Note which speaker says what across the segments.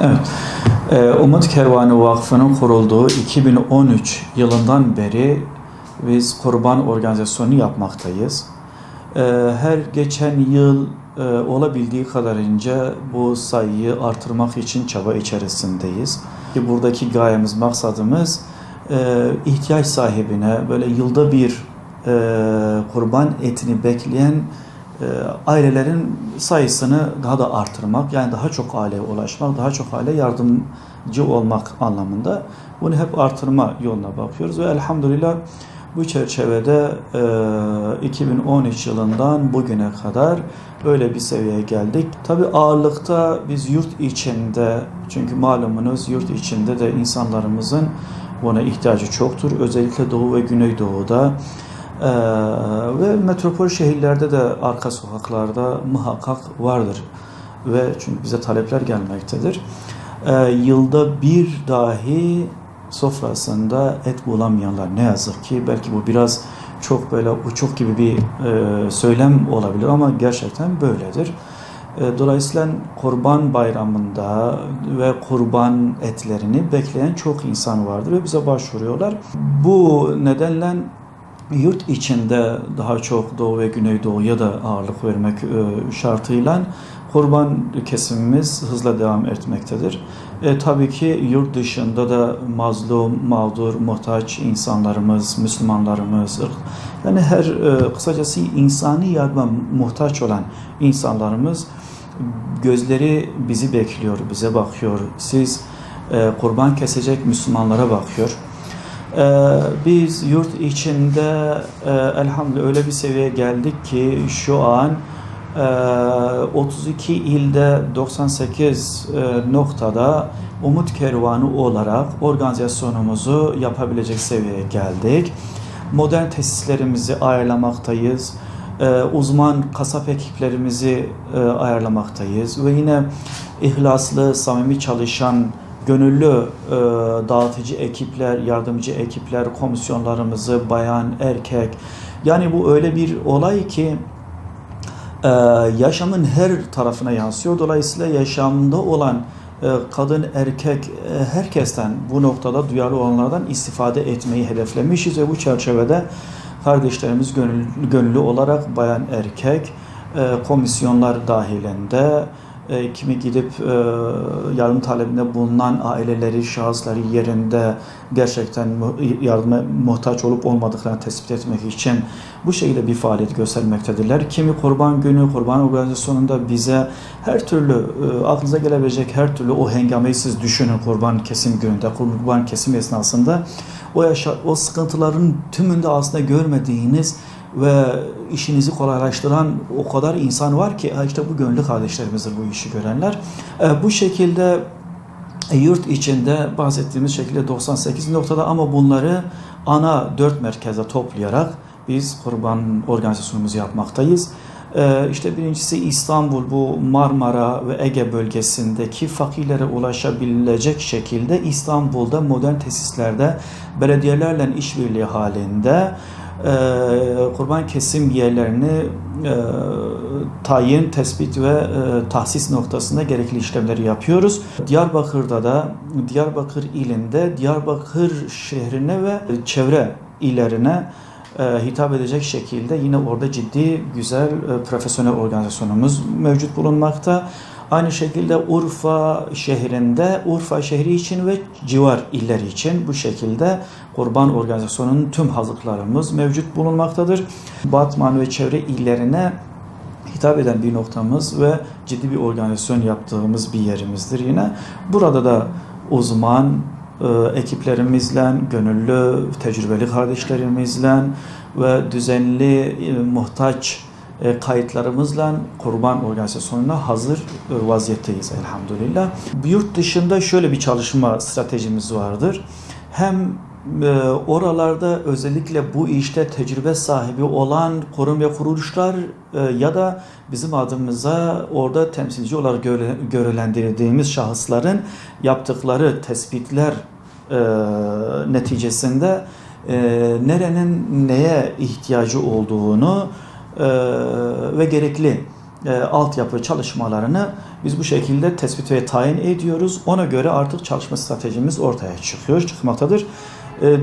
Speaker 1: Evet, Umut Kervanı Vakfı'nın kurulduğu 2013 yılından beri biz kurban organizasyonu yapmaktayız. Her geçen yıl olabildiği kadarınca bu sayıyı artırmak için çaba içerisindeyiz. Buradaki gayemiz, maksadımız ihtiyaç sahibine böyle yılda bir kurban etini bekleyen ailelerin sayısını daha da artırmak, yani daha çok aileye ulaşmak, daha çok aile yardımcı olmak anlamında bunu hep artırma yoluna bakıyoruz ve elhamdülillah bu çerçevede 2013 yılından bugüne kadar böyle bir seviyeye geldik. Tabii ağırlıkta biz yurt içinde, çünkü malumunuz yurt içinde de insanlarımızın buna ihtiyacı çoktur. Özellikle Doğu ve Güneydoğu'da ve metropol şehirlerde de arka sokaklarda muhakkak vardır. Ve çünkü bize talepler gelmektedir. Yılda bir dahi sofrasında et bulamayanlar, ne yazık ki, belki bu biraz çok böyle uçuk gibi bir söylem olabilir ama gerçekten böyledir. Dolayısıyla Kurban Bayramı'nda ve kurban etlerini bekleyen çok insan vardır ve bize başvuruyorlar. Bu nedenle yurt içinde daha çok Doğu ve Güneydoğu'ya da ağırlık vermek şartıyla kurban kesimimiz hızla devam etmektedir. Tabii ki yurt dışında da mazlum, mağdur, muhtaç insanlarımız, Müslümanlarımız, yani kısacası insani yardıma muhtaç olan insanlarımız gözleri bizi bekliyor, bize bakıyor. Siz kurban kesecek Müslümanlara bakıyor. Biz yurt içinde elhamdülillah öyle bir seviyeye geldik ki şu an 32 ilde 98 noktada Umut Kervanı olarak organizasyonumuzu yapabilecek seviyeye geldik. Modern tesislerimizi ayarlamaktayız. Uzman kasap ekiplerimizi ayarlamaktayız ve yine ihlaslı, samimi çalışan gönüllü dağıtıcı ekipler, yardımcı ekipler, komisyonlarımızı, bayan, erkek, yani bu öyle bir olay ki yaşamın her tarafına yansıyor. Dolayısıyla yaşamda olan kadın, erkek, herkesten, bu noktada duyarlı olanlardan istifade etmeyi hedeflemişiz ve bu çerçevede kardeşlerimiz gönüllü olarak bayan, erkek, komisyonlar dahilinde kimi gidip yardım talebinde bulunan aileleri, şahısları yerinde gerçekten yardıma muhtaç olup olmadıklarını tespit etmek için bu şekilde bir faaliyet göstermektedirler. Kimi kurban günü, kurban organizasyonunda bize her türlü aklınıza gelebilecek her türlü o hengameyi siz düşünün, kurban kesim gününde, kurban kesim esnasında o sıkıntıların tümünde aslında görmediğiniz ve işinizi kolaylaştıran o kadar insan var ki işte bu gönüllü kardeşlerimizdir bu işi görenler. Bu şekilde yurt içinde bahsettiğimiz şekilde 98 noktada, ama bunları ana 4 merkeze toplayarak biz kurban organizasyonumuzu yapmaktayız. İşte birincisi İstanbul, bu Marmara ve Ege bölgesindeki fakirlere ulaşabilecek şekilde İstanbul'da modern tesislerde belediyelerle işbirliği halinde kurban kesim yerlerini tayin, tespit ve tahsis noktasında gerekli işlemleri yapıyoruz. Diyarbakır'da da, Diyarbakır ilinde, Diyarbakır şehrine ve çevre illerine hitap edecek şekilde yine orada ciddi, güzel, profesyonel organizasyonumuz mevcut bulunmakta. Aynı şekilde Urfa şehrinde, Urfa şehri için ve civar illeri için bu şekilde kurban organizasyonunun tüm hazırlıklarımız mevcut bulunmaktadır. Batman ve çevre illerine hitap eden bir noktamız ve ciddi bir organizasyon yaptığımız bir yerimizdir yine. Burada da uzman ekiplerimizle, gönüllü, tecrübeli kardeşlerimizle ve düzenli muhtaç kayıtlarımızla kurban organizasyonuna hazır vaziyetteyiz elhamdülillah. Yurt dışında şöyle bir çalışma stratejimiz vardır. Hem oralarda özellikle bu işte tecrübe sahibi olan kurum ve kuruluşlar ya da bizim adımıza orada temsilci olarak görevlendirdiğimiz şahısların yaptıkları tespitler neticesinde nerenin neye ihtiyacı olduğunu ve gerekli altyapı çalışmalarını biz bu şekilde tespit ve tayin ediyoruz. Ona göre artık çalışma stratejimiz ortaya çıkmaktadır.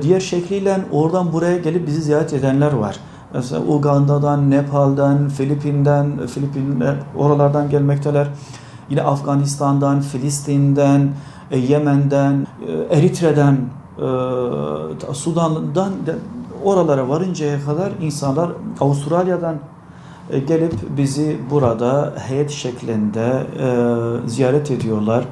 Speaker 1: Diğer şekliyle oradan buraya gelip bizi ziyaret edenler var. Mesela Uganda'dan, Nepal'den, Filipinler oralardan gelmekteler. Yine Afganistan'dan, Filistin'den, Yemen'den, Eritre'den, Sudan'dan oralara varıncaya kadar insanlar Avustralya'dan gelip bizi burada heyet şeklinde ziyaret ediyorlar.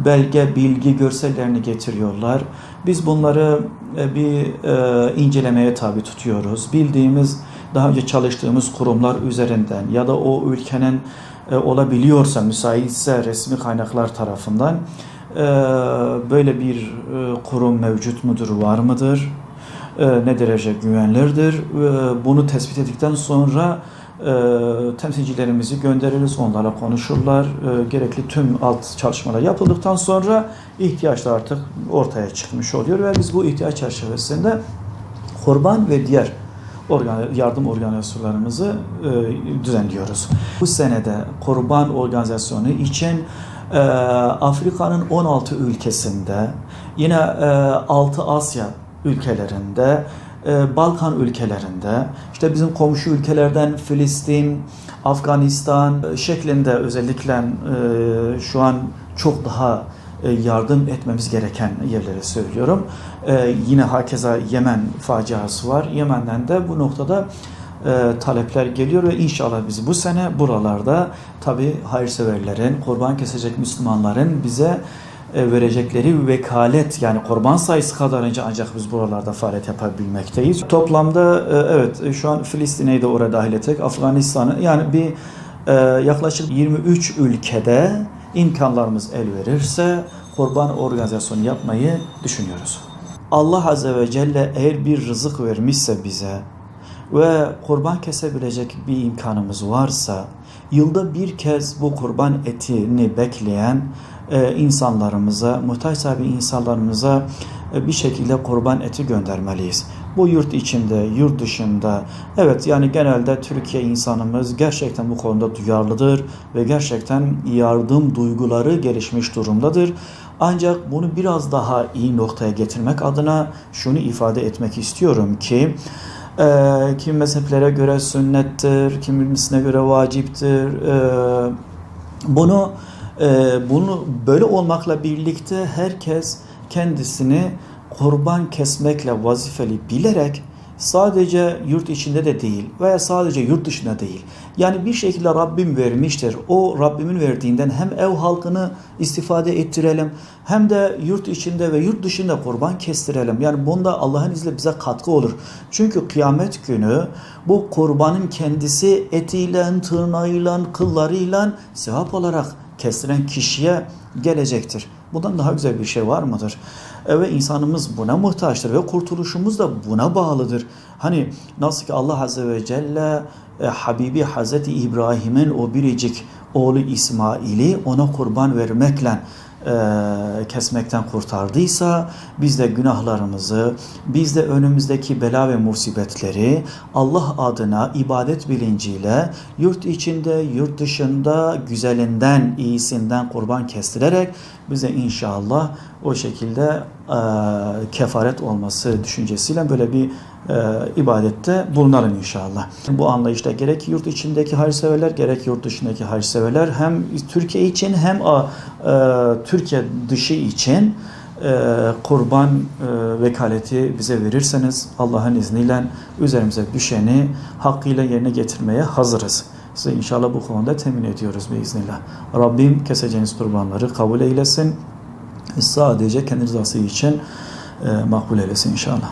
Speaker 1: Belge, bilgi, görsellerini getiriyorlar. Biz bunları bir incelemeye tabi tutuyoruz. Bildiğimiz, daha önce çalıştığımız kurumlar üzerinden ya da o ülkenin olabiliyorsa, müsaitse resmi kaynaklar tarafından böyle bir kurum mevcut mudur, var mıdır? Ne derece güvenilirdir? Bunu tespit ettikten sonra temsilcilerimizi göndeririz, onlarla konuşurlar. Gerekli tüm alt çalışmalar yapıldıktan sonra ihtiyaçlar artık ortaya çıkmış oluyor ve biz bu ihtiyaç çerçevesinde kurban ve diğer yardım organizasyonlarımızı düzenliyoruz. Bu senede kurban organizasyonu için Afrika'nın 16 ülkesinde, yine 6 Asya ülkelerinde, Balkan ülkelerinde, işte bizim komşu ülkelerden Filistin, Afganistan şeklinde özellikle şu an çok daha yardım etmemiz gereken yerleri söylüyorum. Yine hakeza Yemen faciası var. Yemen'den de bu noktada talepler geliyor ve inşallah biz bu sene buralarda tabi hayırseverlerin, kurban kesecek Müslümanların bize verecekleri vekalet, yani kurban sayısı kadarınca ancak biz buralarda faaliyet yapabilmekteyiz. Toplamda evet şu an Filistin'i de oraya dahil ettik, Afganistan'ı, yani bir yaklaşık 23 ülkede imkanlarımız el verirse kurban organizasyonu yapmayı düşünüyoruz. Allah Azze ve Celle eğer bir rızık vermişse bize ve kurban kesebilecek bir imkanımız varsa, yılda bir kez bu kurban etini bekleyen insanlarımıza, muhtaç sahibi insanlarımıza bir şekilde kurban eti göndermeliyiz. Bu yurt içinde, yurt dışında, evet yani genelde Türkiye insanımız gerçekten bu konuda duyarlıdır ve gerçekten yardım duyguları gelişmiş durumdadır. Ancak bunu biraz daha iyi noktaya getirmek adına şunu ifade etmek istiyorum ki, kimi mezheplere göre sünnettir, kimisine göre vaciptir. Bunu böyle olmakla birlikte herkes kendisini kurban kesmekle vazifeli bilerek sadece yurt içinde de değil veya sadece yurt dışında değil. Yani bir şekilde Rabbim vermiştir. O Rabbimin verdiğinden hem ev halkını istifade ettirelim hem de yurt içinde ve yurt dışında kurban kestirelim. Yani bunda Allah'ın izniyle bize katkı olur. Çünkü kıyamet günü bu kurbanın kendisi etiyle, tırnağıyla, kıllarıyla sevap olarak kestiren kişiye gelecektir. Bundan daha güzel bir şey var mıdır? Ve insanımız buna muhtaçtır ve kurtuluşumuz da buna bağlıdır. Hani nasıl ki Allah Azze ve Celle Habibi Hazreti İbrahim'in o biricik oğlu İsmail'i ona kurban vermekle kesmekten kurtardıysa, biz de günahlarımızı, biz de önümüzdeki bela ve musibetleri Allah adına ibadet bilinciyle yurt içinde, yurt dışında güzelinden, iyisinden kurban kestirerek bize inşallah o şekilde kefaret olması düşüncesiyle böyle bir ibadette bulunalım inşallah. Bu anlayışta gerek yurt içindeki hayırseverler, gerek yurt dışındaki hayırseverler hem Türkiye için hem Türkiye dışı için kurban vekaleti bize verirseniz Allah'ın izniyle üzerimize düşeni hakkıyla yerine getirmeye hazırız. Size inşallah bu konuda temin ediyoruz biiznillah. Rabbim keseceğiniz kurbanları kabul eylesin. Sadece kendi rızası için makbul eylesin inşallah.